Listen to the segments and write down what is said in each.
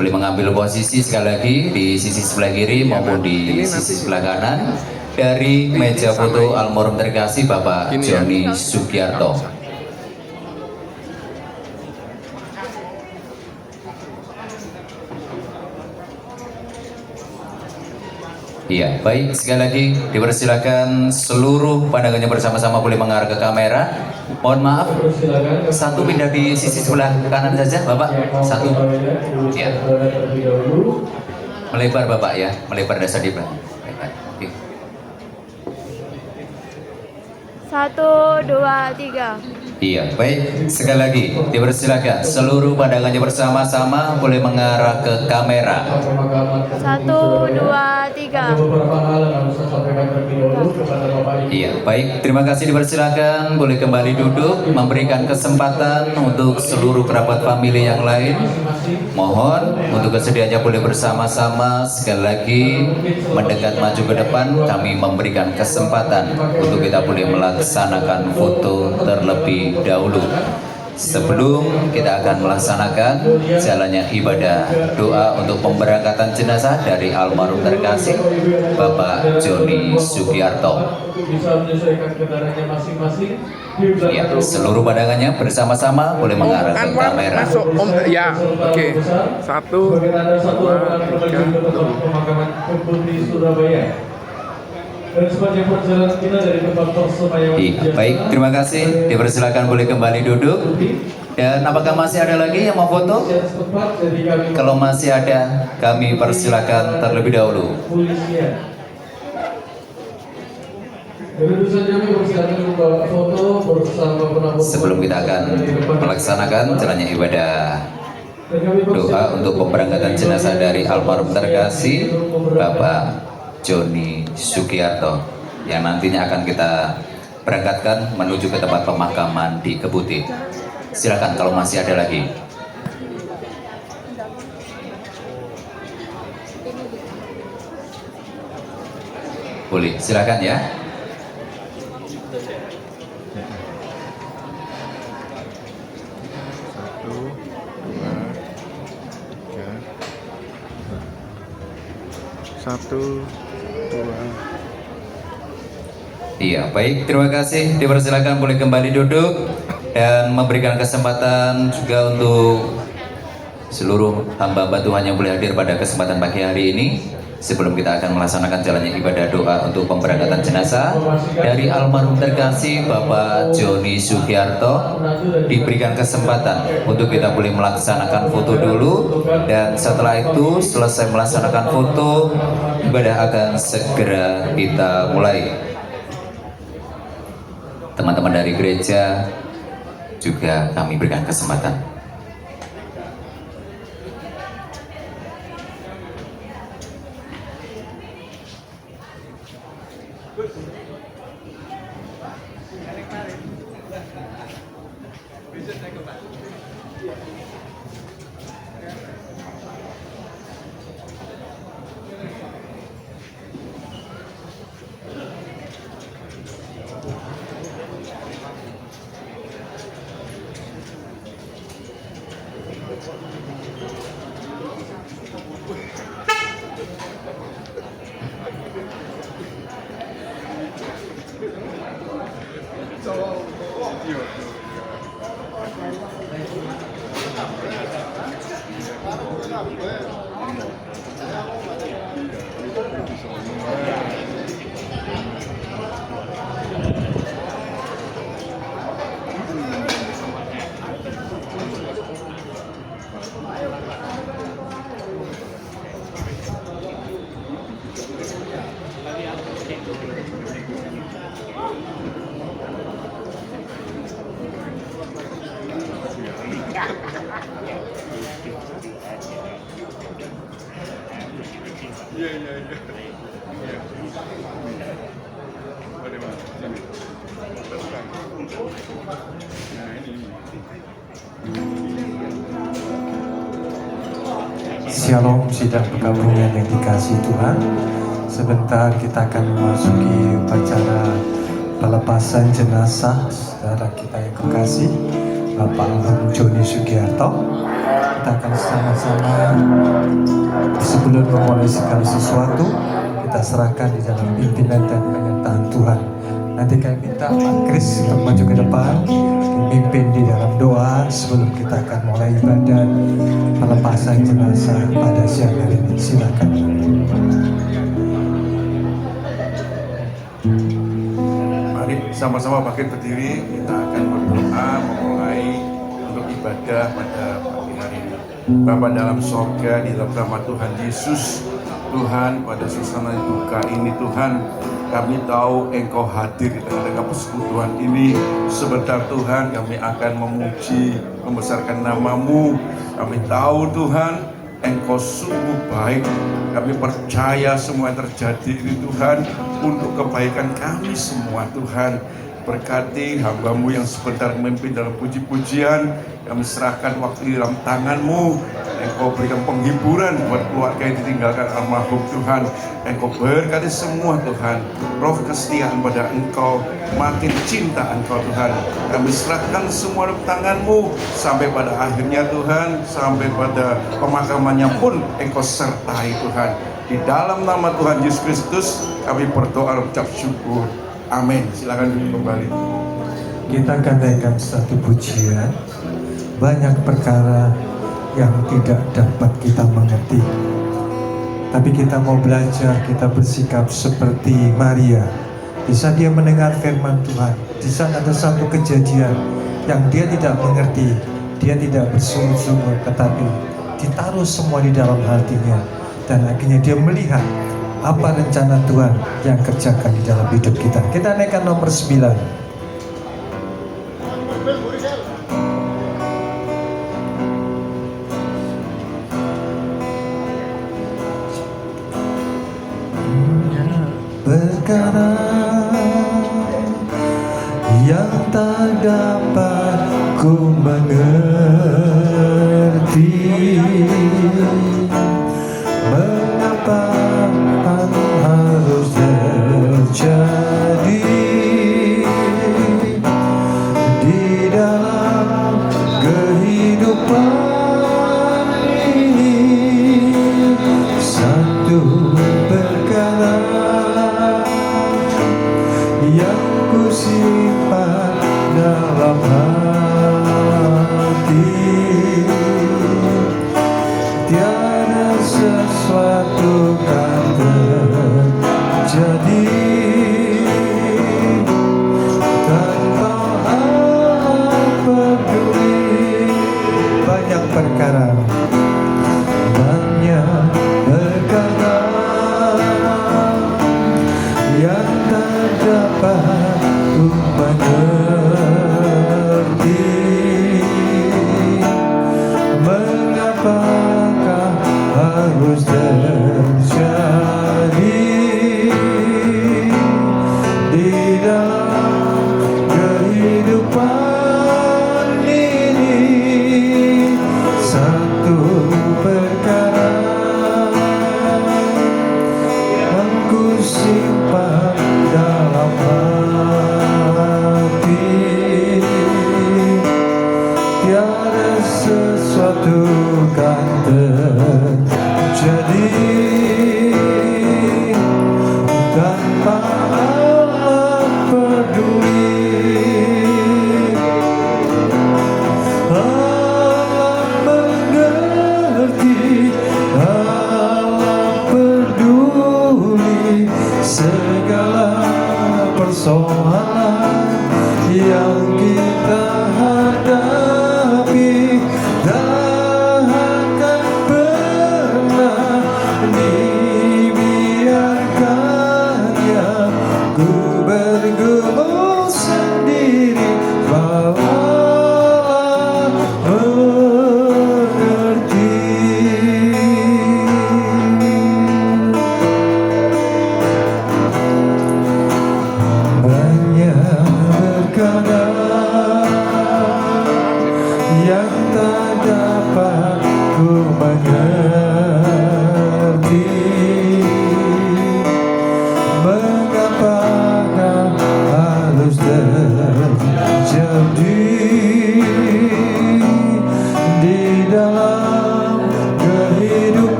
boleh mengambil posisi sekali lagi di sisi sebelah kiri maupun di sisi sebelah kanan dari meja foto almarhum terkasih Bapak Joni Sugiarto. Iya, baik, sekali lagi dipersilakan seluruh pandangannya bersama-sama boleh mengarah ke kamera. Mohon maaf, satu pindah di sisi sebelah kanan saja, Bapak. Satu, ya. Melebar Bapak ya, melebar dasar di belakang. Oke. 1, 2, 3. Iya, baik, sekali lagi dipersilakan seluruh pandangannya bersama-sama boleh mengarah ke kamera. 1, 2, 3. Iya, baik, terima kasih dipersilakan boleh kembali duduk, memberikan kesempatan untuk seluruh kerabat famili yang lain. Mohon untuk kesediaannya boleh bersama-sama sekali lagi mendekat maju ke depan. Kami memberikan kesempatan untuk kita boleh melaksanakan foto terlebih dahulu sebelum kita akan melaksanakan jalannya ibadah doa untuk pemberangkatan jenazah dari almarhum terkasih Bapak Joni Sugiarto. Ya, seluruh pandangannya bersama-sama boleh mengarah ke kamera. Masuk Om ya, oke. 1, 2, 3. Dan sepanjang perjalanan kita dari tempat persemayaman. Baik, terima kasih. Dipersilakan boleh kembali duduk. Dan apakah masih ada lagi yang mau foto? Kalau masih ada, kami persilakan terlebih dahulu. Sebelum kita akan melaksanakan jalannya ibadah doa untuk pemberangkatan jenazah dari almarhum terkasih Bapak Joni Sugiarto yang nantinya akan kita berangkatkan menuju ke tempat pemakaman di Kebuti. Silakan kalau masih ada lagi. Boleh, silakan ya. Satu, dua. Iya, baik, terima kasih. Dipersilakan boleh kembali duduk dan memberikan kesempatan juga untuk seluruh hamba-hamba Tuhan yang boleh hadir pada kesempatan pagi hari ini. Sebelum kita akan melaksanakan jalannya ibadah doa untuk pemberangkatan jenazah dari almarhum terkasih Bapak Joni Sugiarto, diberikan kesempatan untuk kita boleh melaksanakan foto dulu, dan setelah itu selesai melaksanakan foto, ibadah akan segera kita mulai. Teman-teman dari gereja juga kami berikan kesempatan. Shalom sidang pergabungan yang dikasihi Tuhan. Sebentar kita akan memasuki upacara pelepasan jenazah saudara kita yang kekasih Bapak almarhum Joni Sugiarto. kita akan sama-sama sebelum memulai segala sesuatu kita serahkan di dalam pimpinan dan penyertaan Tuhan. Nanti kami minta Pak Kris untuk maju ke depan, memimpin di dalam doa sebelum kita akan mulai ibadah pelepasan jenazah pada siang hari ini. Silakan. Mari sama-sama bangkit berdiri, kita akan berdoa memulai untuk ibadah pada pagi hari ini. Bapa dalam sorga, di dalam nama Tuhan Yesus, Tuhan, pada suasana duka ini Tuhan, kami tahu Engkau hadir di tengah-tengah persekutuan ini. Sebentar Tuhan, kami akan memuji, membesarkan nama-Mu. Kami tahu Tuhan, Engkau sungguh baik. Kami percaya semua yang terjadi ini Tuhan untuk kebaikan kami semua Tuhan. Berkati hamba-Mu yang sebentar memimpin dalam puji-pujian. Kami serahkan waktu di dalam tangan-Mu. Engkau berikan penghiburan buat keluarga yang ditinggalkan almarhum Tuhan. Engkau berkati semua Tuhan. Roh kesetiaan pada Engkau, makin cinta Engkau Tuhan. Kami serahkan semua dalam tangan-Mu sampai pada akhirnya Tuhan, sampai pada pemakamannya pun Engkau sertai Tuhan. Di dalam nama Tuhan Yesus Kristus kami berdoa dan ucap syukur. Amin. Silakan duduk kembali. Kita akan naikkan satu pujian. Banyak perkara yang tidak dapat kita mengerti, tapi kita mau belajar, kita bersikap seperti Maria. Di saat dia mendengar firman Tuhan, di saat ada satu kejadian yang dia tidak mengerti, dia tidak bersungut-sungut, tetapi ditaruh semua di dalam hatinya, dan akhirnya dia melihat apa rencana Tuhan yang kerjakan di dalam hidup kita. Kita naikkan nomor 9. Perkara yang tak dapat ku mengerti, mengapa harus terjadi di dalam kehidupan ini. Satu perkara yang ku simpan dalam hati, tiada sesuatu kan terjadi tanpa Allah peduli. Banyak perkara, banyak perkara yang tak dapat ku mengerti, mengapakah harus terjadi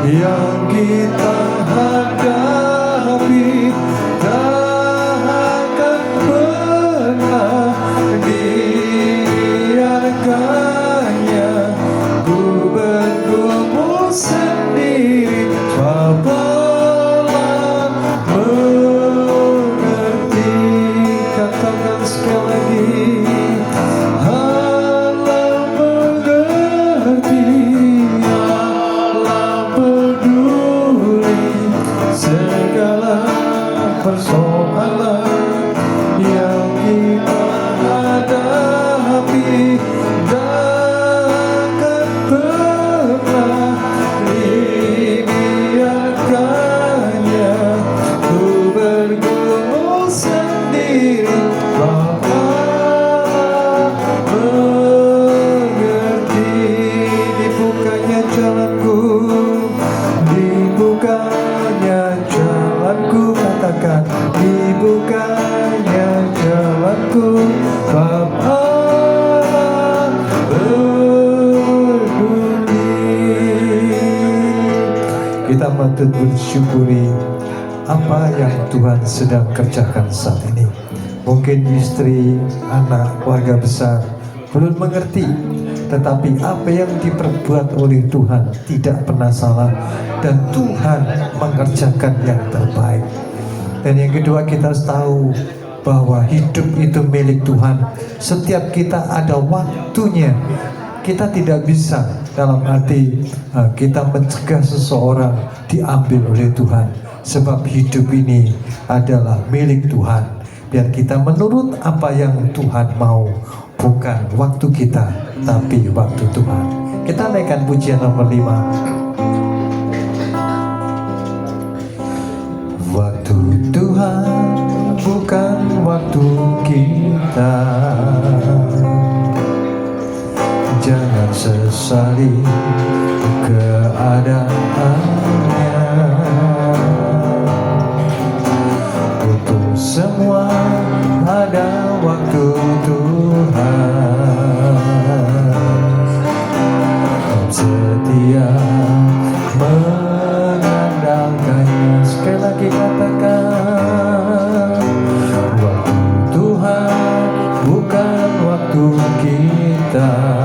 yang kita hadapi tak akan pernah biarkannya ku bergumul sendiri. Cobalah mengerti, katakan sekali lagi, Allah mengerti, Allah peduli segala persoalan yang kita hadapi. Takkan pernah dibiarkannya ku bergumul sendiri. Bapa mengerti, dibukanya jalanku, dibukanya jalanku, katakan dibukanya jalanku. Bapa peduli. Kita patut bersyukuri apa yang Tuhan sedang kerjakan saat ini. Mungkin istri, anak, keluarga besar belum mengerti, tetapi apa yang diperbuat oleh Tuhan tidak pernah salah, dan Tuhan mengerjakan yang terbaik. Dan yang kedua, kita harus tahu bahwa hidup itu milik Tuhan. Setiap kita ada waktunya. Kita tidak bisa dalam arti kita mencegah seseorang diambil oleh Tuhan, sebab hidup ini adalah milik Tuhan. Biar kita menurut apa yang Tuhan mau, bukan waktu kita, tapi waktu Tuhan. Kita naikkan pujian nomor 5. Waktu Tuhan bukan waktu kita. Jangan sesali keadaannya. Untuk semua ada waktu Tuhan. Setia mengandalkannya. Sekali lagi katakan, waktu Tuhan bukan waktu kita.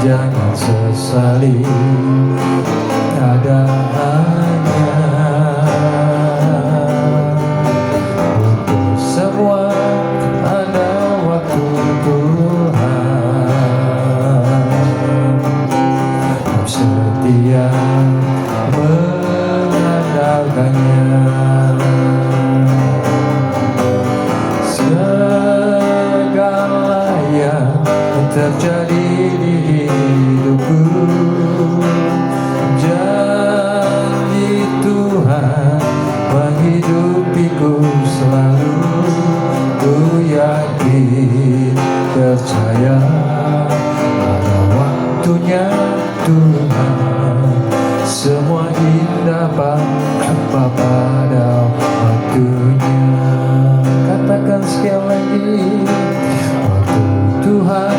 Jangan sesali keadaannya. Untuk semua ada waktu Tuhan. Setia mengandalkannya. Segala yang terjadi di hidupku, janji Tuhan menghidupiku selalu. Ku yakin, percaya pada waktunya Tuhan. Semua indah pada waktunya. Katakan sekali lagi, waktu Tuhan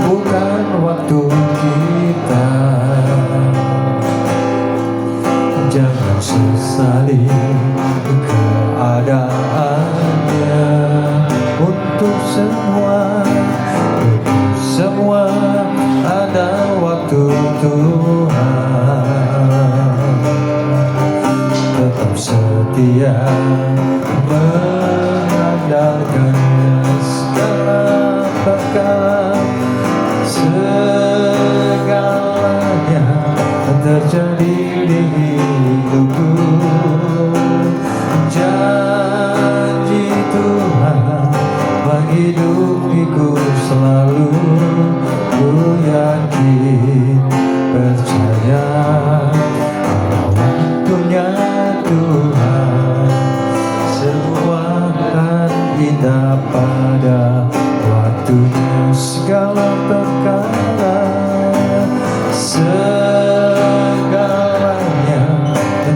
bukan waktu kita. Jangan sesali keadaannya. Untuk semua ada waktu Tuhan. Tetap setia mengandalkannya segala perkara. Segalanya terjadi di hidupku, janji Tuhan menghidupiku selalu. Ku yakin, percaya pada waktunya Tuhan. Semua akan indah pada waktunya. Segala perkara, segalanya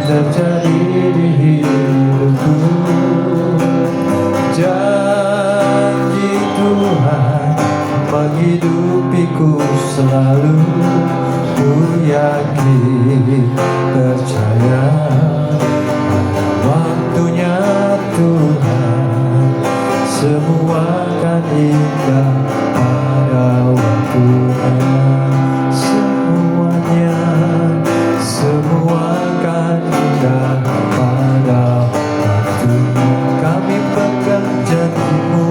terjadi di hidupku, janji Tuhan menghidupiku selalu. Ku yakin percaya waktunya Tuhan, semua akan indah pada waktunya. Semuanya, semua akan indah pada waktunya. Kami pegang janjimu,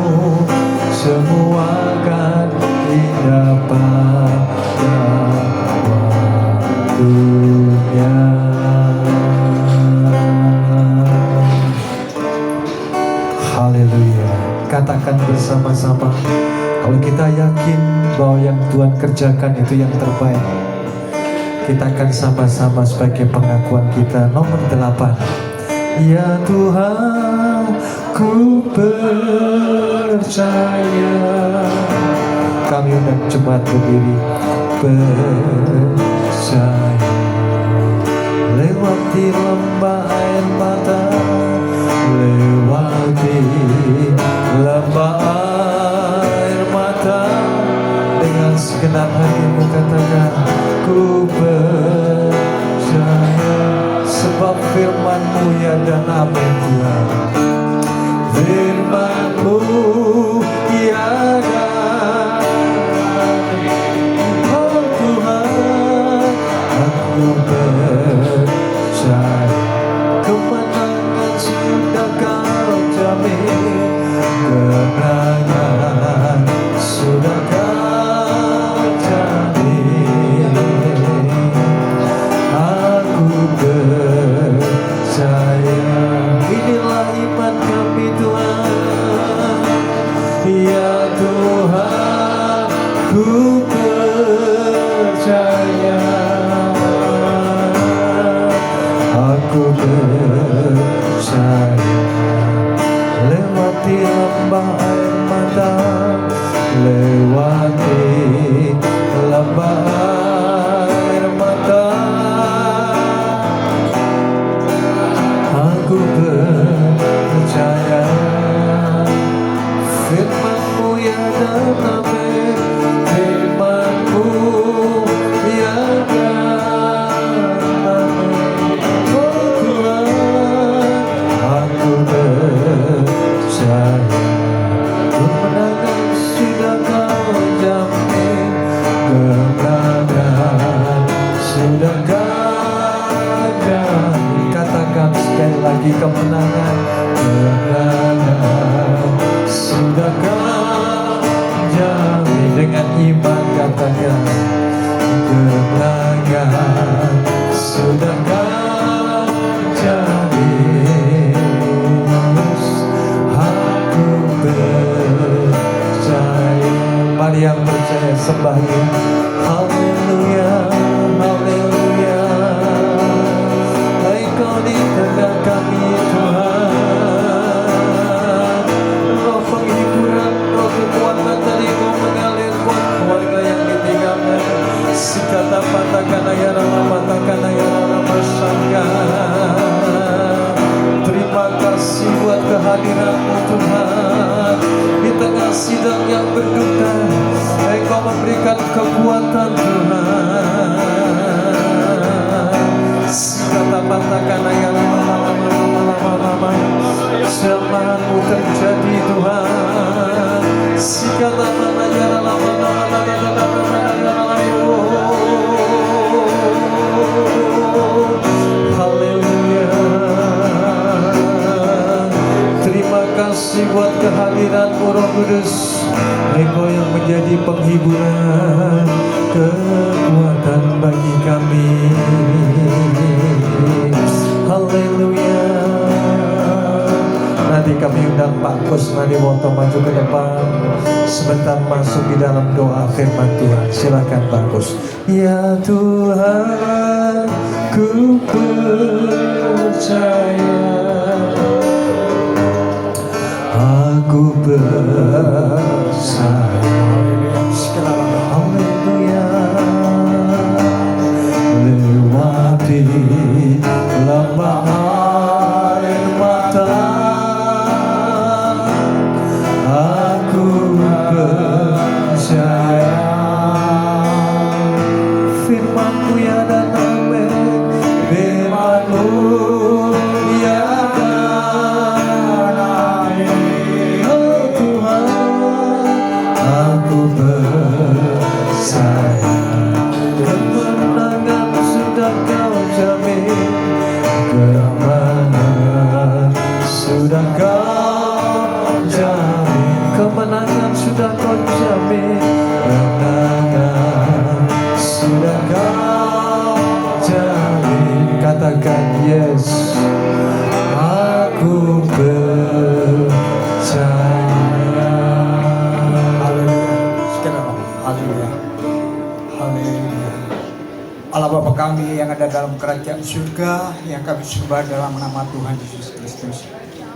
semua akan indah pada waktunya. Haleluya. Katakan bersama-sama, kalau kita yakin bahwa yang Tuhan kerjakan itu yang terbaik, kita akan sama-sama sebagai pengakuan kita. Nomor 8. Ya Tuhan, ku percaya. Kami undang jemaat berdiri. Percaya lewati lembah air mata, lewati lembah air mata, dengan segenap hatimu katakan ku percaya, sebab firman-Mu ya dan amin Tuhan. Firman-Mu ya dan amin. Oh Tuhan, aku percaya kemenangan sudah Kau jamin, kemenangan sudah Kau jamin. Aku percaya, inilah iman kami Tuhan. Ya Tuhan, ku percaya. Aku percaya lewati lembah air mata, lewati lembah air mata, aku percaya firman-Mu ya dan amin. Firman-Mu ya dan amin. Oh Tuhan, aku percaya kemenangan sudah Kau jamin, kemenangan sudah Kau jamin. Katakan sekali lagi, kemenangan, kemenangan sudah Kau jamin. Dengan iman katakan, kemenangan sudah Kau jamin. Aku percaya. Mari yang percaya sembah ini. Haleluya, haleluya. Engkau di tengah kami Tuhan. Roh penghiburan, roh kekuatan dari-Mu mengalir buat keluarga yang ditinggalkan. Sikata patakan ayara patakan ayara bersangka. Terima kasih buat kehadiran-Mu Tuhan. Di tengah sidang yang berduka, Engkau memberikan kekuatan Tuhan. Sikata patakan ayara lama-lama, firman-Mu terjadi Tuhan. Sikata ayara lama-lama. Haleluya. Terima kasih buat kehadiran-Mu Roh Kudus. Engkau yang menjadi penghiburan, kekuatan bagi kami. Haleluya. Nanti kami undang Pak Kusnadi Woto maju ke depan sebentar masuk di dalam doa firman Tuhan. Silakan Pak Kus. Ya Tuhan, ku percaya. Aku percaya. Haleluya. Lewati lembah air mata, aku percaya firman-Mu ya dan amin. Firman-Mu ya dan amin. Oh Tuhan, aku percaya kemenangan sudah Kau jamin, kemenangan sudah Kau jamin, kemenangan sudah Kau jamin, kemenangan sudah Kau jamin. Katakan yes, aku percaya. Haleluya. Sekali lagi, haleluya. Haleluya. Allah Bapa kami yang ada dalam kerajaan surga, yang kami sembah dalam nama Tuhan Yesus Kristus.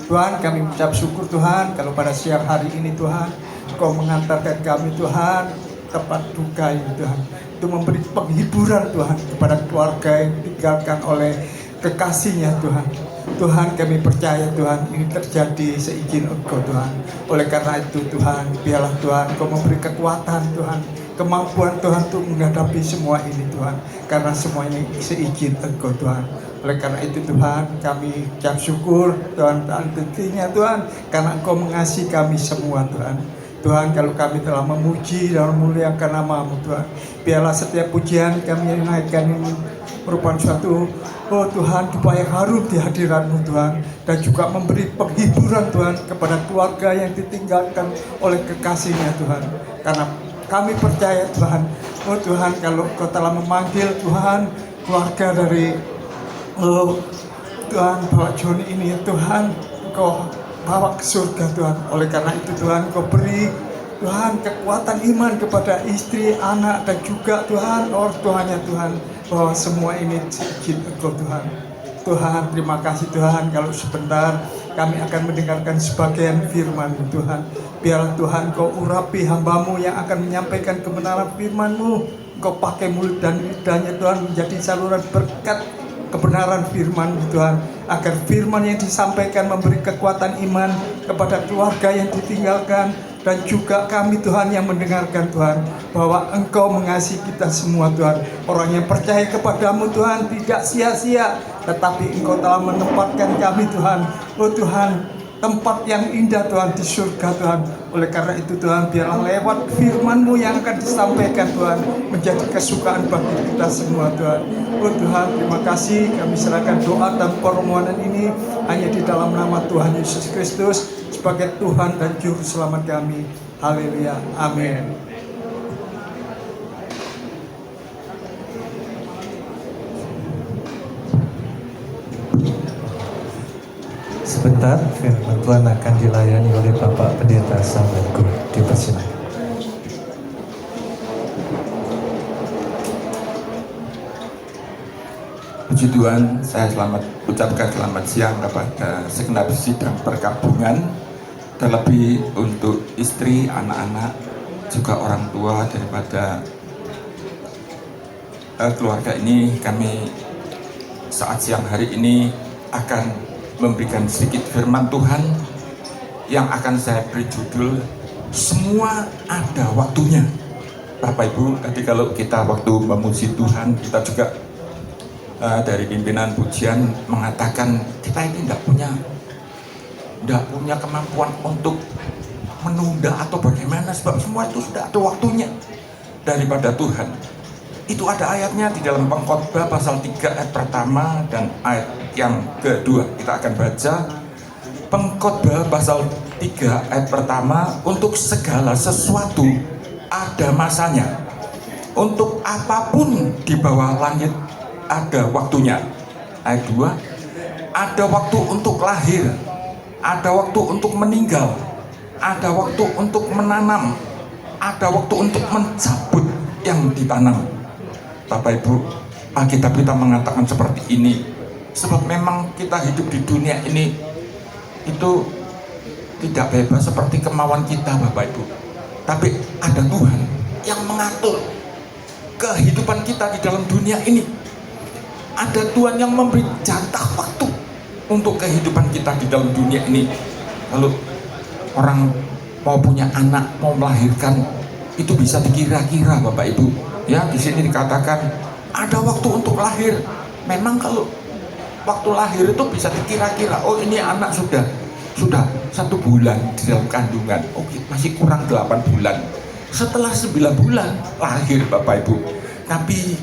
Tuhan, kami mengucap syukur Tuhan kalau pada siang hari ini Tuhan Kau mengantarkan kami Tuhan tempat duka ini Tuhan, untuk memberi penghiburan Tuhan kepada keluarga yang ditinggalkan oleh kekasihnya Tuhan. Tuhan, kami percaya Tuhan ini terjadi seizin Engkau Tuhan. Oleh karena itu Tuhan, biarlah Tuhan Kau memberi kekuatan Tuhan, kemampuan Tuhan untuk menghadapi semua ini Tuhan, karena semua ini seizin Engkau Tuhan. Oleh karena itu Tuhan, kami ucap syukur Tuhan, tentunya Tuhan, karena Engkau mengasihi kami semua Tuhan. Tuhan, kalau kami telah memuji dan memuliakan nama-Mu Tuhan, biarlah setiap pujian kami yang naikkan ini merupakan suatu, oh Tuhan, upaya harum di hadirat-Mu Tuhan, dan juga memberi penghiburan Tuhan kepada keluarga yang ditinggalkan oleh kekasihnya Tuhan. Karena kami percaya Tuhan, oh Tuhan, kalau Kau telah memanggil Tuhan keluarga dari Tuhan Bapak Joni ini Tuhan, Kau bawa ke surga Tuhan. Oleh karena itu Tuhan, Kau beri Tuhan kekuatan iman kepada istri, anak, dan juga Tuhan orang tuanya Tuhan, bahwa semua ini izin Engkau Tuhan. Tuhan, terima kasih Tuhan, kalau sebentar kami akan mendengarkan sebagian firman Tuhan. Biarlah Tuhan Kau urapi hamba-Mu yang akan menyampaikan kebenaran firman-Mu. Kau pakai mulut dan lidahnya Tuhan menjadi saluran berkat kebenaran firman Tuhan, agar firman yang disampaikan memberi kekuatan iman kepada keluarga yang ditinggalkan, dan juga kami Tuhan yang mendengarkan Tuhan, bahwa Engkau mengasihi kita semua Tuhan. Orang yang percaya kepadamu Tuhan tidak sia-sia, tetapi Engkau telah menempatkan kami Tuhan, oh Tuhan, tempat yang indah Tuhan di surga Tuhan. Oleh karena itu Tuhan, biarlah lewat firman-Mu yang akan disampaikan Tuhan menjadi kesukaan bagi kita semua Tuhan. Oh Tuhan, terima kasih, kami serahkan doa dan permohonan ini hanya di dalam nama Tuhan Yesus Kristus sebagai Tuhan dan Juru Selamat kami. Haleluya, amin. Sebentar, firman Tuhan akan dilayani oleh Bapak Pendeta Samuel Gur. Dipersilakan. Puji Tuhan, saya ucapkan selamat siang kepada segenap sidang perkabungan, terlebih untuk istri, anak-anak, juga orang tua daripada keluarga ini. Kami saat siang hari ini akan memberikan sedikit firman Tuhan yang akan saya beri judul Semua Ada Waktunya. Bapak Ibu, tadi kalau kita waktu memuji Tuhan, kita juga dari pimpinan pujian mengatakan kita ini tidak punya kemampuan untuk menunda atau bagaimana, sebab semua itu sudah ada waktunya daripada Tuhan. Itu ada ayatnya di dalam Pengkhotbah pasal 3 ayat pertama dan ayat yang kedua. Kita akan baca Pengkhotbah pasal 3 ayat pertama, untuk segala sesuatu ada masanya, untuk apapun di bawah langit ada waktunya. Ayat 2, ada waktu untuk lahir, ada waktu untuk meninggal, ada waktu untuk menanam, ada waktu untuk mencabut yang ditanam. Bapak Ibu, Alkitab kita mengatakan seperti ini, sebab memang kita hidup di dunia ini itu tidak bebas seperti kemauan kita Bapak Ibu, tapi ada Tuhan yang mengatur kehidupan kita di dalam dunia ini. Ada Tuhan yang memberi jatah waktu untuk kehidupan kita di dalam dunia ini. Lalu orang mau punya anak, mau melahirkan, itu bisa dikira-kira Bapak Ibu. Ya, di sini dikatakan ada waktu untuk lahir. Memang kalau waktu lahir itu bisa dikira-kira, oh ini anak sudah 1 bulan di dalam kandungan, oke, masih kurang 8 bulan. Setelah 9 bulan lahir Bapak Ibu. Tapi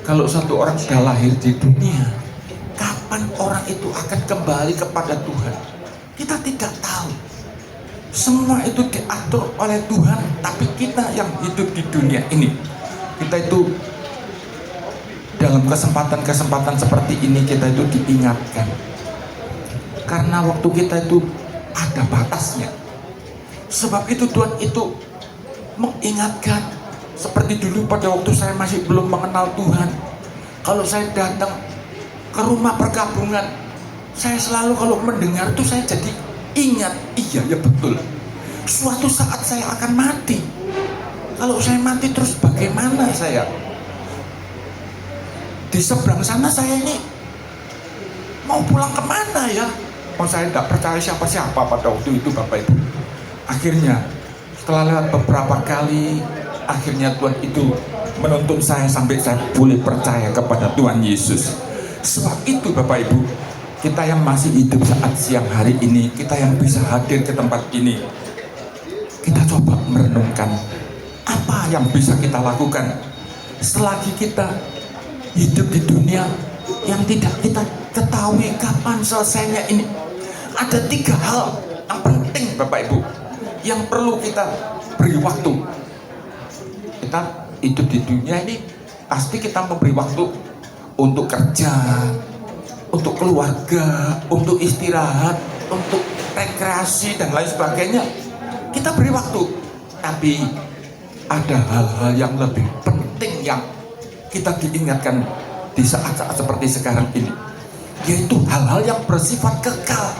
kalau satu orang sudah lahir di dunia, kapan orang itu akan kembali kepada Tuhan, kita tidak tahu. Semua itu diatur oleh Tuhan, tapi kita yang hidup di dunia ini, kita itu dalam kesempatan-kesempatan seperti ini kita itu diingatkan. Karena waktu kita itu ada batasnya. Sebab itu Tuhan itu mengingatkan, seperti dulu pada waktu saya masih belum mengenal Tuhan. Kalau saya datang ke rumah perkabungan, saya selalu kalau mendengar itu saya jadi ingat, iya ya betul, suatu saat saya akan mati. Kalau saya mati terus bagaimana saya? Di seberang sana saya ini mau pulang kemana ya? Oh, saya tidak percaya siapa-siapa pada waktu itu Bapak Ibu. Akhirnya setelah lewat beberapa kali, akhirnya Tuhan itu menuntun saya sampai saya boleh percaya kepada Tuhan Yesus. Sebab itu Bapak Ibu, kita yang masih hidup saat siang hari ini, kita yang bisa hadir ke tempat ini, kita coba merenungkan apa yang bisa kita lakukan selagi kita hidup di dunia yang tidak kita ketahui kapan selesainya ini. Ada 3 hal yang penting Bapak Ibu yang perlu kita beri waktu. Kita hidup di dunia ini pasti kita memberi waktu untuk kerja, untuk keluarga, untuk istirahat, untuk rekreasi dan lain sebagainya. Kita beri waktu, tapi ada hal-hal yang lebih penting yang kita diingatkan di saat-saat seperti sekarang ini, yaitu hal-hal yang bersifat kekal.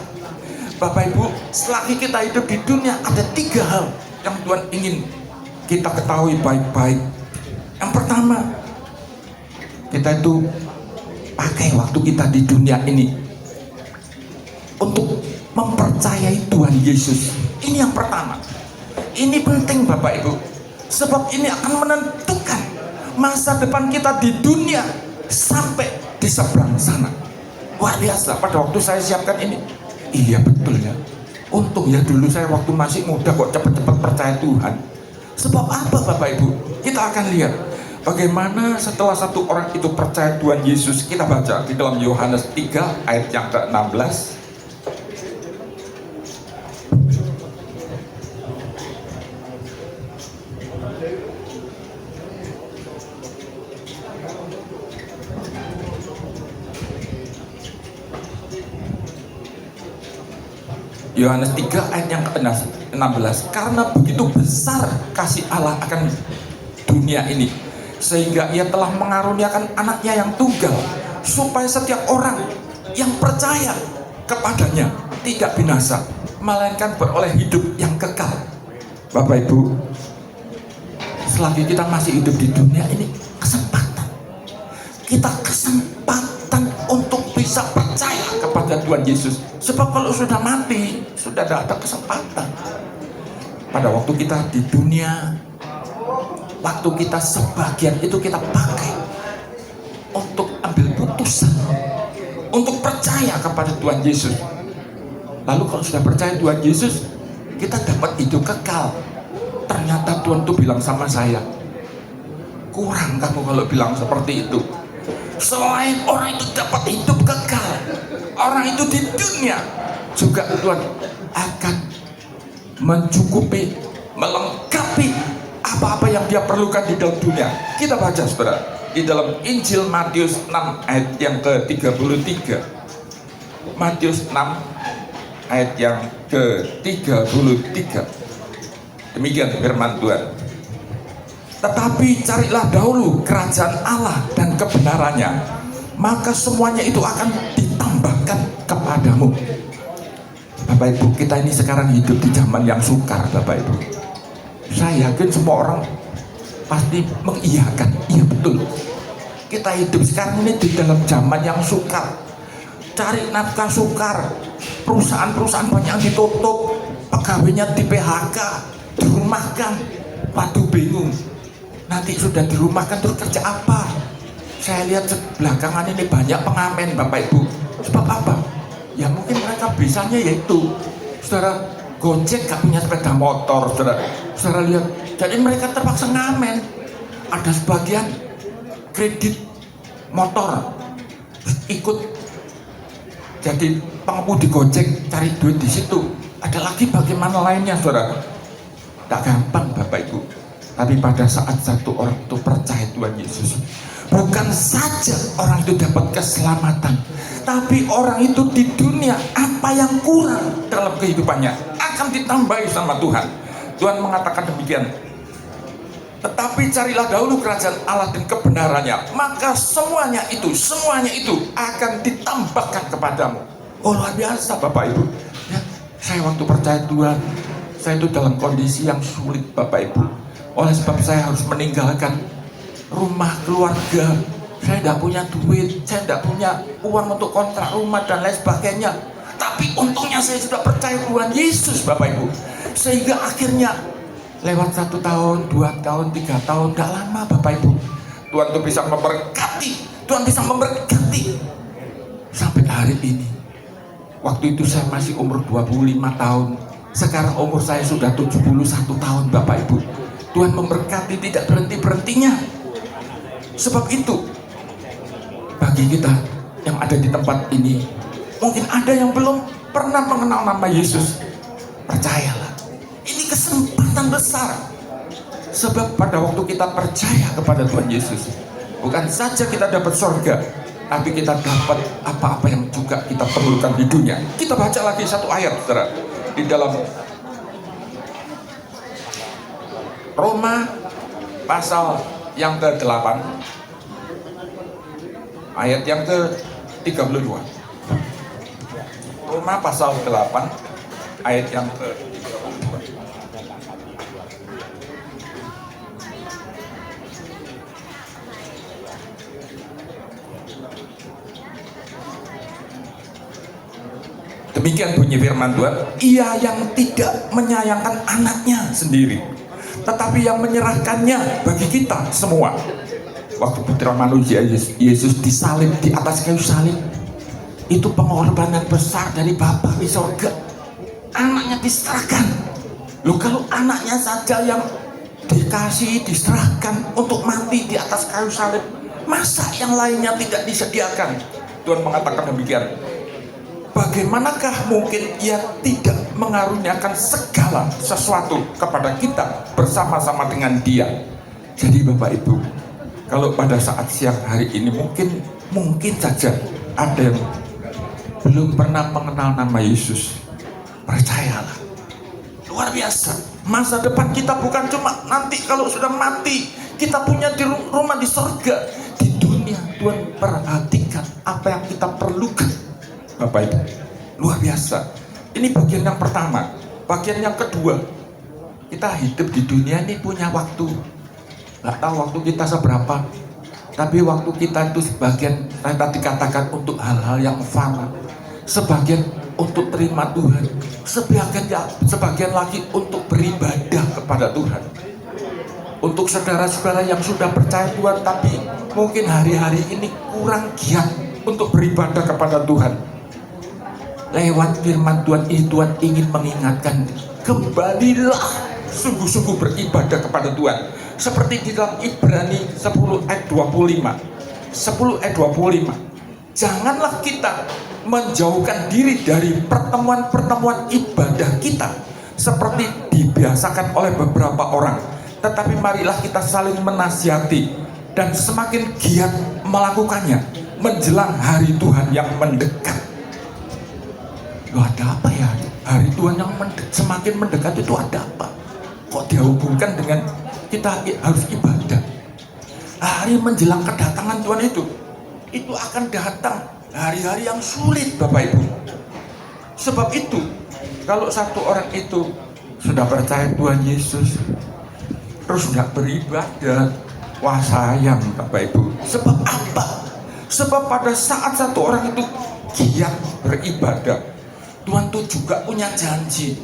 Bapak Ibu, selagi kita hidup di dunia ada 3 hal yang Tuhan ingin kita ketahui baik-baik. Yang pertama, kita itu pakai waktu kita di dunia ini untuk mempercayai Tuhan Yesus. Ini yang pertama. Ini penting Bapak Ibu, sebab ini akan menentukan masa depan kita di dunia sampai di seberang sana. Luar biasa pada waktu saya siapkan ini. Iya betul ya. Untung ya dulu saya waktu masih muda kok cepat-cepat percaya Tuhan. Sebab apa Bapak Ibu? Kita akan lihat bagaimana setelah satu orang itu percaya Tuhan Yesus. Kita baca di dalam Yohanes 3 ayat yang ke-16. Yohanes 3 ayat yang ke-16. Karena begitu besar kasih Allah akan dunia ini, sehingga ia telah mengaruniakan anaknya yang tunggal, supaya setiap orang yang percaya kepadanya tidak binasa, melainkan beroleh hidup yang kekal. Bapak Ibu, selagi kita masih hidup di dunia ini, kesempatan untuk bisa percaya kepada Tuhan Yesus. Sebab kalau sudah mati, sudah tidak ada kesempatan. Pada waktu kita di dunia, waktu kita sebagian itu kita pakai untuk ambil putusan, untuk percaya kepada Tuhan Yesus. Lalu kalau sudah percaya Tuhan Yesus, kita dapat hidup kekal. Ternyata Tuhan tuh bilang sama saya, kurang kamu kalau bilang seperti itu. Selain orang itu dapat hidup kekal, orang itu di dunia juga Tuhan akan mencukupi, melengkapi apa-apa yang dia perlukan di dalam dunia. Kita baca saudara di dalam Injil Matius 6 ayat yang ke-33. Matius 6 ayat yang ke-33. Demikian firman Tuhan. Tetapi carilah dahulu kerajaan Allah dan kebenarannya, maka semuanya itu akan ditambahkan kepadamu. Bapak Ibu, kita ini sekarang hidup di zaman yang sukar Bapak Ibu. Saya yakin semua orang pasti mengiyakan, iya betul. Kita hidup sekarang ini di dalam zaman yang sukar. Cari nafkah sukar, perusahaan-perusahaan banyak yang ditutup, pegawainya di PHK, dirumahkan. Waduh bingung, nanti sudah dirumahkan terus kerja apa? saya lihat belakangan ini banyak pengamen Bapak Ibu. Sebab apa? Ya mungkin mereka bisanya yaitu, saudara, Gojek gak punya sepeda motor, saudara lihat. Jadi mereka terpaksa ngamen. Ada sebagian kredit motor, ikut jadi pengemudi Gojek, cari duit di situ. Ada lagi bagaimana lainnya, saudara. Tak gampang Bapak Ibu. Tapi pada saat satu orang itu percaya Tuhan Yesus, bukan saja orang itu dapat keselamatan, tapi orang itu di dunia apa yang kurang dalam kehidupannya akan ditambahi sama Tuhan. Tuhan mengatakan demikian. Tetapi carilah dahulu kerajaan Allah dan kebenarannya, maka semuanya itu akan ditambahkan kepadamu. Oh, luar biasa Bapak Ibu. Ya, saya waktu percaya Tuhan, saya itu dalam kondisi yang sulit Bapak Ibu. Oleh sebab saya harus meninggalkan rumah, keluarga. Saya tidak punya duit, saya tidak punya uang untuk kontrak rumah dan lain sebagainya. Tapi untungnya saya sudah percaya Tuhan Yesus Bapak Ibu. Sehingga akhirnya lewat 1 tahun, 2 tahun, 3 tahun, tidak lama Bapak Ibu, Tuhan itu bisa memberkati. Tuhan bisa memberkati sampai hari ini. Waktu itu saya masih umur 25 tahun. Sekarang umur saya sudah 71 tahun Bapak Ibu. Tuhan memberkati tidak berhenti-berhentinya. Sebab itu bagi kita yang ada di tempat ini, mungkin ada yang belum pernah mengenal nama Yesus. Percayalah, ini kesempatan besar. Sebab pada waktu kita percaya kepada Tuhan Yesus, bukan saja kita dapat surga, tapi kita dapat apa-apa yang juga kita perlukan di dunia. Kita baca lagi satu ayat, saudara, di dalam Roma pasal yang ke-8 ayat yang ke-32. Roma pasal 8 ayat yang ke-32. Demikian bunyi firman Tuhan, ia yang tidak menyayangkan anaknya sendiri, tetapi yang menyerahkannya bagi kita semua. Waktu putra manusia Yesus disalib di atas kayu salib, itu pengorbanan besar dari Bapa di surga. Anaknya diserahkan. Loh, kalau anaknya saja yang dikasih, diserahkan untuk mati di atas kayu salib, masa yang lainnya tidak disediakan? Tuhan mengatakan demikian. Bagaimanakah mungkin ia tidak mengaruniakan segala sesuatu kepada kita bersama-sama dengan Dia? Jadi Bapak Ibu, kalau pada saat siang hari ini mungkin saja ada yang belum pernah mengenal nama Yesus, percayalah, luar biasa. Masa depan kita bukan cuma nanti kalau sudah mati, kita punya di rumah di surga. Di dunia Tuhan perhatikan apa yang kita perlukan Bapak Ibu, luar biasa. Ini bagian yang pertama. Bagian yang kedua, kita hidup di dunia ini punya waktu. Nggak tahu waktu kita seberapa, tapi waktu kita itu sebagian saya tadi katakan untuk hal-hal yang fana, sebagian untuk terima Tuhan, sebagian lagi untuk beribadah kepada Tuhan. Untuk saudara-saudara yang sudah percaya Tuhan tapi mungkin hari-hari ini kurang giat untuk beribadah kepada Tuhan, lewat firman Tuhan ini Tuhan ingin mengingatkan, kembalilah sungguh-sungguh beribadah kepada Tuhan. Seperti di dalam Ibrani 10 ayat 25. 10 ayat 25. Janganlah kita menjauhkan diri dari pertemuan-pertemuan ibadah kita seperti dibiasakan oleh beberapa orang, tetapi marilah kita saling menasihati dan semakin giat melakukannya menjelang hari Tuhan yang mendekat. Loh, ada apa ya? Hari Tuhan yang semakin mendekat itu ada apa? Kok dihubungkan dengan kita harus ibadah? Hari menjelang kedatangan Tuhan itu akan datang hari-hari yang sulit Bapak Ibu. Sebab itu kalau satu orang itu sudah percaya Tuhan Yesus terus tidak beribadah, wah sayang Bapak Ibu. Sebab apa? Sebab pada saat satu orang itu giat beribadah, Tuhan tuh juga punya janji.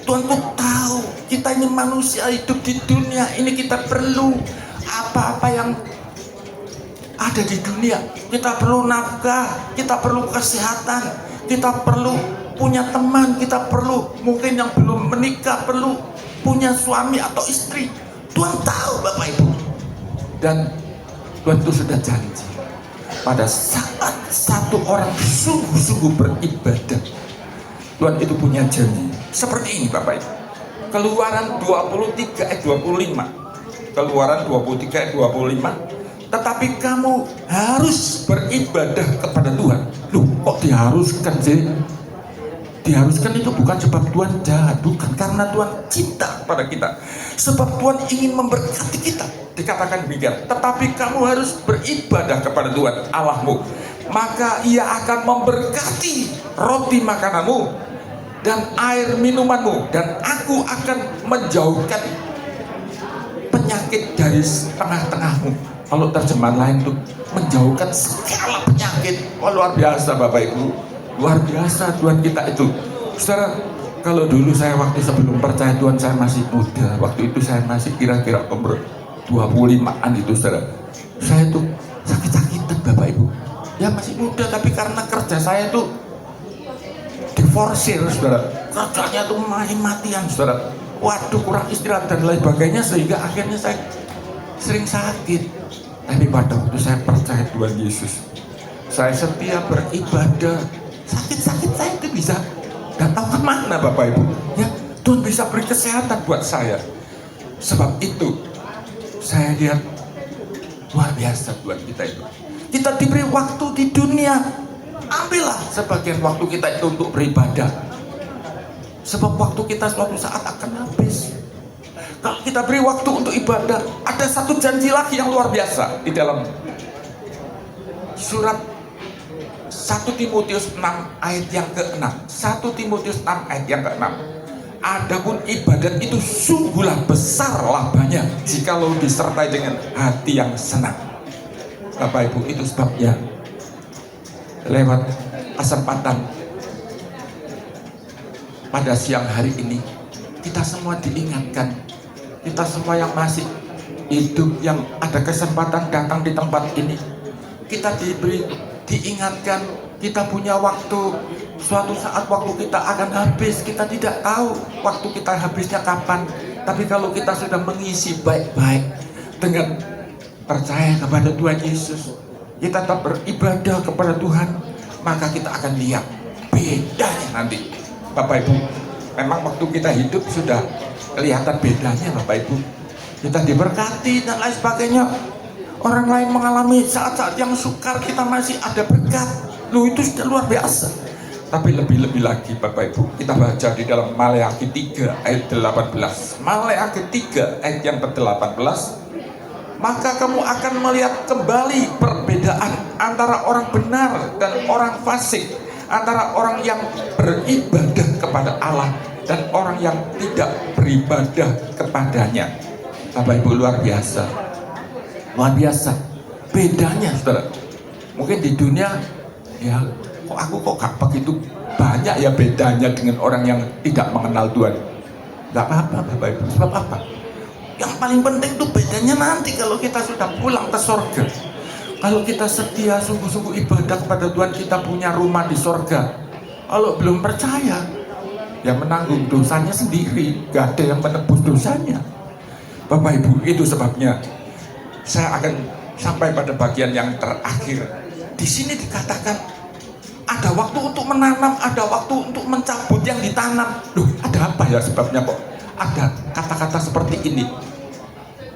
Tuhan tuh tahu kita ini manusia hidup di dunia ini, kita perlu apa-apa ada di dunia. Kita perlu nafkah, kita perlu kesehatan, kita perlu punya teman, kita perlu mungkin yang belum menikah perlu punya suami atau istri. Tuhan tahu Bapak Ibu. Dan Tuhan itu sudah janji, pada saat satu orang sungguh-sungguh beribadah, Tuhan itu punya janji seperti ini Bapak Ibu. Keluaran 23 ayat 25. Keluaran 23 ayat 25. Tetapi kamu harus beribadah kepada Tuhan. Loh, kok diharuskan sih? Diharuskan itu bukan sebab Tuhan jahat, bukan, karena Tuhan cinta pada kita. Sebab Tuhan ingin memberkati kita. Dikatakan demikian. Tetapi kamu harus beribadah kepada Tuhan Allahmu, maka Ia akan memberkati roti makananmu dan air minumanmu, dan aku akan menjauhkan penyakit dari tengah-tengahmu. Kalau terjemahan lain itu menjauhkan segala penyakit. Wah, luar biasa Bapak Ibu, luar biasa Tuhan kita itu. Saudara, kalau dulu saya waktu sebelum percaya Tuhan, saya masih muda. Waktu itu saya masih kira-kira umur 25-an itu, saudara. Saya tuh sakit-sakitan Bapak Ibu. Ya masih muda, tapi karena kerja saya tuh diforsir, saudara. Kerjanya tuh mati-matian, saudara. Waduh, kurang istirahat dan lain sebagainya, sehingga akhirnya saya sering sakit. Tapi pada waktu saya percaya Tuhan Yesus, saya setia beribadah, sakit-sakit saya itu bisa gak tahu kemana Bapak Ibu. Ya, Tuhan bisa beri kesehatan buat saya. Sebab itu saya lihat luar biasa Tuhan kita itu. Kita diberi waktu di dunia, ambillah sebagian waktu kita itu untuk beribadah. Sebab waktu kita suatu saat akan habis. Kalau kita beri waktu untuk ibadah, ada satu janji lagi yang luar biasa di dalam surat 1 Timotius 6 ayat yang ke-6. 1 Timotius 6 ayat yang ke-6. Adapun ibadat itu sungguhlah besar labanya jikalau disertai dengan hati yang senang. Bapak Ibu, itu sebabnya lewat kesempatan pada siang hari ini, kita semua diingatkan, kita semua yang masih hidup, yang ada kesempatan datang di tempat ini, kita diingatkan, kita punya waktu. Suatu saat waktu kita akan habis, kita tidak tahu waktu kita habisnya kapan. Tapi kalau kita sudah mengisi baik-baik dengan percaya kepada Tuhan Yesus, kita tetap beribadah kepada Tuhan, maka kita akan lihat bedanya nanti. Bapak Ibu, memang waktu kita hidup sudah kelihatan bedanya Bapak Ibu. Kita diberkati dan lain sebagainya. Orang lain mengalami saat-saat yang sukar, kita masih ada berkat. Loh, itu sudah luar biasa. Tapi lebih-lebih lagi Bapak Ibu, kita baca di dalam Maleakhi 3 ayat 18. Maleakhi 3 ayat yang ke-18. Maka kamu akan melihat kembali perbedaan antara orang benar dan orang fasik, antara orang yang beribadah kepada Allah dan orang yang tidak beribadah kepadanya. Bapak Ibu, luar biasa. Luar biasa bedanya, saudara. Mungkin di dunia, ya kok aku gak begitu banyak ya bedanya dengan orang yang tidak mengenal Tuhan. Gak apa-apa Bapak Ibu. Sebab apa? Yang paling penting itu bedanya nanti kalau kita sudah pulang ke surga. Kalau kita setia sungguh-sungguh ibadah kepada Tuhan, kita punya rumah di surga. Kalau belum percaya, ya menanggung dosanya sendiri, gak ada yang menebus dosanya. Bapak Ibu, itu sebabnya saya akan sampai pada bagian yang terakhir. Di sini dikatakan ada waktu untuk menanam, ada waktu untuk mencabut yang ditanam. Loh, ada apa ya sebabnya kok ada kata-kata seperti ini?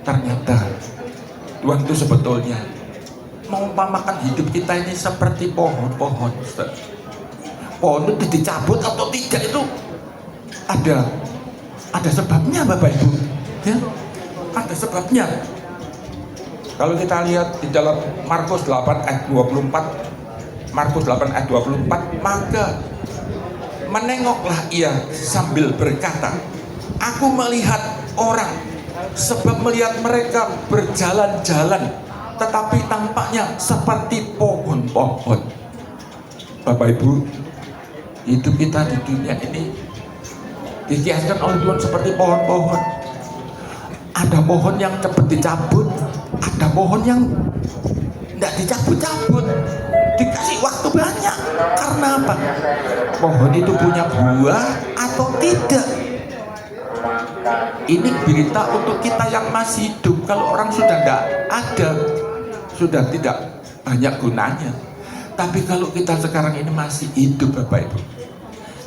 Ternyata Tuhan itu sebetulnya mengumpamakan hidup kita ini seperti pohon-pohon. Pohon itu dicabut atau tidak itu ada sebabnya Bapak Ibu. Ya, ada sebabnya. Kalau kita lihat di dalam Markus 8 ayat 24, Markus 8 ayat 24, maka menengoklah ia sambil berkata, aku melihat orang, sebab melihat mereka berjalan-jalan, tetapi tampaknya seperti pohon-pohon. Bapak Ibu, hidup kita di dunia ini dikiaskan oleh Tuhan seperti pohon-pohon. Ada pohon yang cepat dicabut, ada pohon yang tidak dicabut-cabut, dikasih waktu banyak. Karena apa? Pohon itu punya buah atau tidak? Ini berita untuk kita yang masih hidup. Kalau orang sudah tidak ada, sudah tidak banyak gunanya. Tapi kalau kita sekarang ini masih hidup, Bapak Ibu,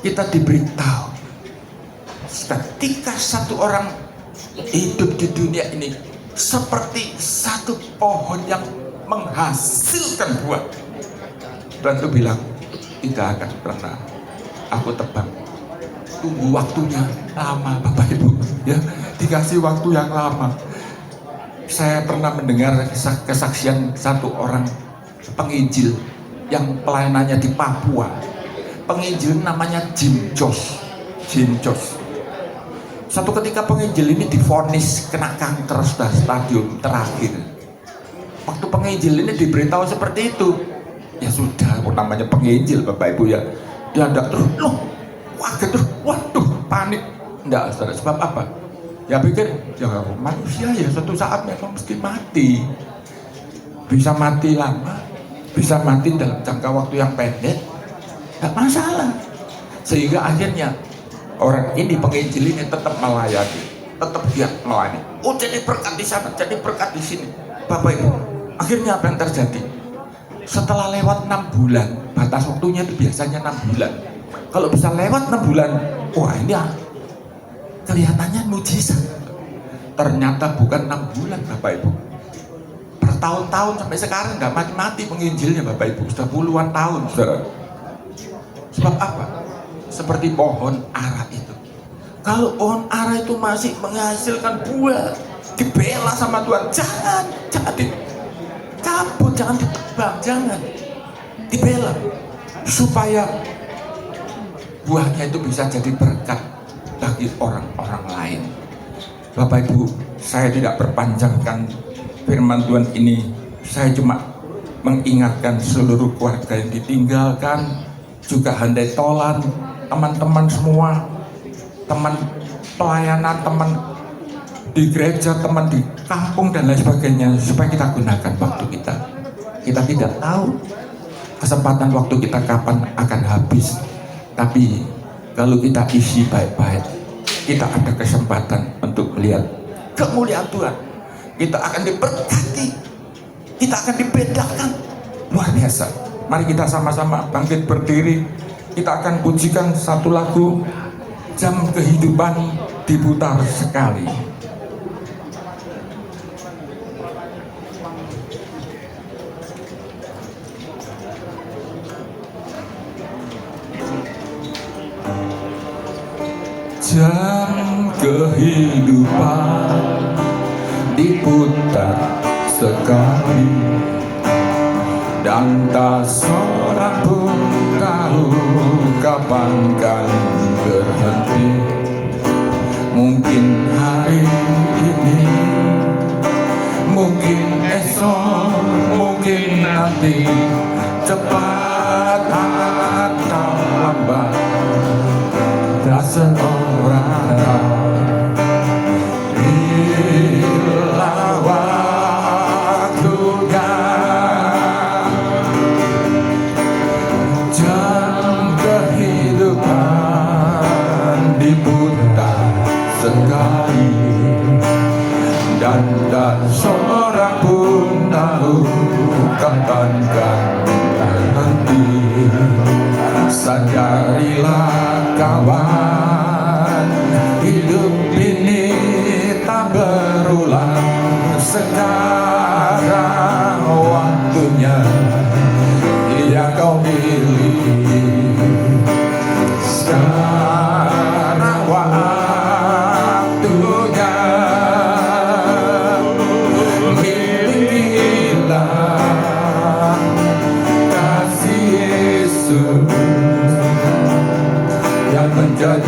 kita diberitahu ketika satu orang hidup di dunia ini seperti satu pohon yang menghasilkan buah. Tuhan itu bilang, tidak akan pernah aku tebang. Tunggu waktunya lama, Bapak Ibu, ya, dikasih waktu yang lama. Saya pernah mendengar kesaksian satu orang penginjil yang pelayanannya di Papua. Penginjil namanya Jim Josh. Satu ketika penginjil ini divonis kena kanker, sudah stadium terakhir. Waktu penginjil ini diberitahu seperti itu, ya sudah, namanya penginjil, Bapak Ibu, ya, dia hendak terus, loh, kaget terus, waduh, panik. Enggak, saudara, sebab apa? Ya pikir, ya manusia ya suatu saat memang mesti mati. Bisa mati lama, bisa mati dalam jangka waktu yang pendek, enggak masalah. Sehingga akhirnya orang ini, penginjil ini tetap melayani, tetap giat melayani. Oh, jadi berkat di sana, jadi berkat di sini. Bapak Ibu, akhirnya apa yang terjadi? Setelah lewat 6 bulan, batas waktunya itu biasanya 6 bulan. Kalau bisa lewat 6 bulan, wah ini ya, kelihatannya mujizat. Ternyata bukan 6 bulan, Bapak Ibu. Bertahun-tahun sampai sekarang nggak mati-mati penginjilnya, Bapak Ibu. Sudah puluhan tahun, saudara. Sebab apa? Seperti pohon ara itu. Kalau pohon ara itu masih menghasilkan buah, dibela sama Tuhan, jangan dicabut, jangan ditebang, jangan dibela, supaya buahnya itu bisa jadi berkat bagi orang-orang lain. Bapak Ibu, saya tidak berpanjangkan firman Tuhan ini. Saya cuma mengingatkan seluruh keluarga yang ditinggalkan, juga handai tolan, teman-teman semua, teman pelayanan, teman di gereja, teman di kampung dan lain sebagainya, supaya kita gunakan waktu kita. Kita tidak tahu kesempatan waktu kita kapan akan habis. Tapi kalau kita isi baik-baik, kita ada kesempatan untuk melihat kemuliaan Tuhan. Kita akan diberkati, kita akan dibedakan luar biasa. Mari kita sama-sama bangkit berdiri. Kita akan pujikan satu lagu, Jam Kehidupan Diputar Sekali. Jam kehidupan diputar sekali, dan tak seorang pun tahu kapan kan berhenti. Mungkin hari ini, mungkin esok, mungkin nanti, cepat atau lambat, tak seorang tahu. Bila waktunya, jam kehidupan diputar sekali, dan tak seorang pun tahu kapan kan berhenti. Sadarilah kawan, hidup ini tak berulang. Sekarang waktunya yang kau pilih. Sekarang waktunya, milikilah kasih Yesus yang menjadi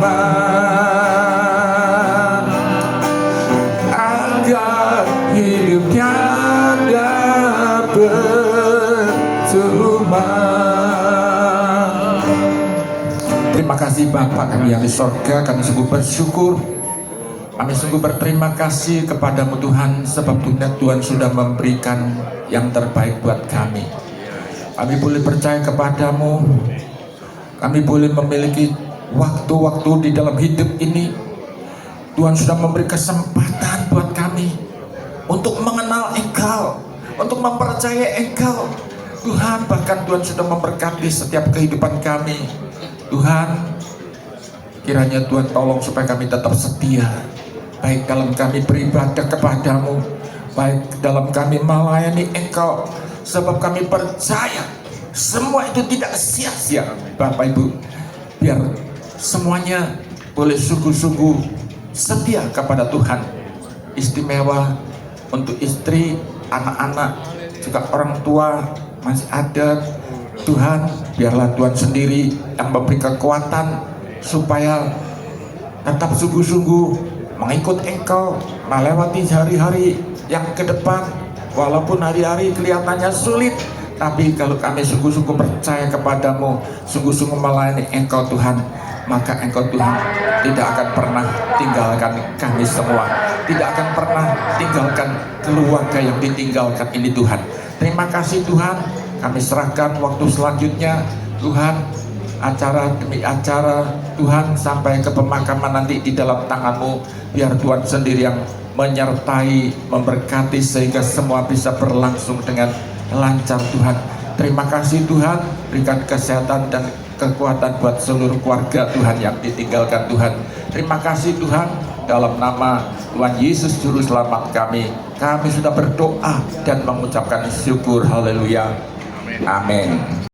iman, agar hidupnya dapat percuma. Terima kasih Bapa kami yang di sorga, kami sungguh bersyukur, kami sungguh berterima kasih kepadamu Tuhan, sebab Tuhan sudah memberikan yang terbaik buat kami. Kami boleh percaya kepadamu, kami boleh memiliki waktu-waktu di dalam hidup ini. Tuhan sudah memberi kesempatan buat kami untuk mengenal Engkau, untuk mempercayai Engkau. Tuhan, bahkan Tuhan sudah memberkati setiap kehidupan kami. Tuhan, kiranya Tuhan tolong supaya kami tetap setia, baik dalam kami beribadah kepadamu, baik dalam kami melayani Engkau, sebab kami percaya semua itu tidak sia-sia. Bapak Ibu, biar semuanya boleh sungguh-sungguh setia kepada Tuhan. Istimewa untuk istri, anak-anak, juga orang tua masih ada. Tuhan, biarlah Tuhan sendiri yang memberi kekuatan supaya tetap sungguh-sungguh mengikut Engkau, melewati hari-hari yang ke depan. Walaupun hari-hari kelihatannya sulit, tapi kalau kami sungguh-sungguh percaya kepadamu, sungguh-sungguh melayani Engkau Tuhan, maka Engkau Tuhan tidak akan pernah tinggalkan kami semua, tidak akan pernah tinggalkan keluarga yang ditinggalkan ini Tuhan. Terima kasih Tuhan. Kami serahkan waktu selanjutnya Tuhan, acara demi acara Tuhan, sampai ke pemakaman nanti di dalam tangan-Mu. Biar Tuhan sendiri yang menyertai, memberkati, sehingga semua bisa berlangsung dengan lancar Tuhan. Terima kasih Tuhan, berikan kesehatan dan kekuatan buat seluruh keluarga Tuhan yang ditinggalkan Tuhan. Terima kasih Tuhan, dalam nama Tuhan Yesus Juru Selamat kami sudah berdoa dan mengucapkan syukur. Haleluya. Amin.